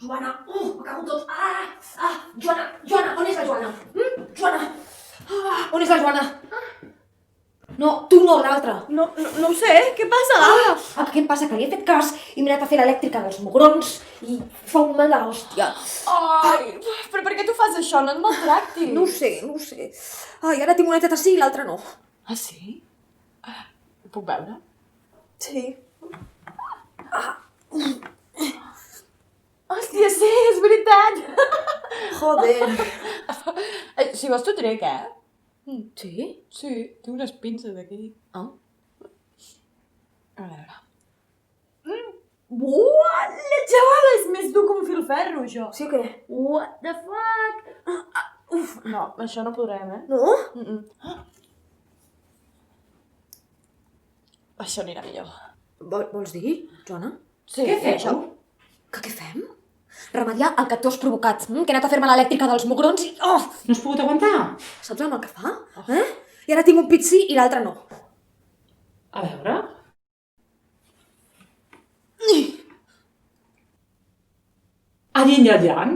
Joana, me cago en tot. Joana, on és la Joana? Joana, on és la Joana? No, tu no, l'altra. No ho sé, què passa? Què em passa? Que li he fet cas i m'he anat a fer l'elèctrica dels mugrons i fa un mal de l'hòstia. Ai, però per què tu fas això? No et maltractis. No ho sé. Ai, ara tinc una teta sí i l'altra no. Ah, sí? Ho puc veure? Sí. Hòstia, sí, és veritat! Joder. Si vols t'ho trec, Sí? Sí, tinc unes pinces aquí. Ah. A veure. Buah, la xavala és més dur que un filferro, això. Sí o què? What the fuck? No, això no podrem, No? Això anirà millor. Vols dir, Joana? Sí, Què feu? això. Que què fem? Remediar el que tu has provocat, que he anat a fer-me l'elèctrica dels mugrons i... Oh! No has pogut aguantar? Saps el mal que fa? I ara tinc un pit sí i l'altre no. A veure... A yin i a yang?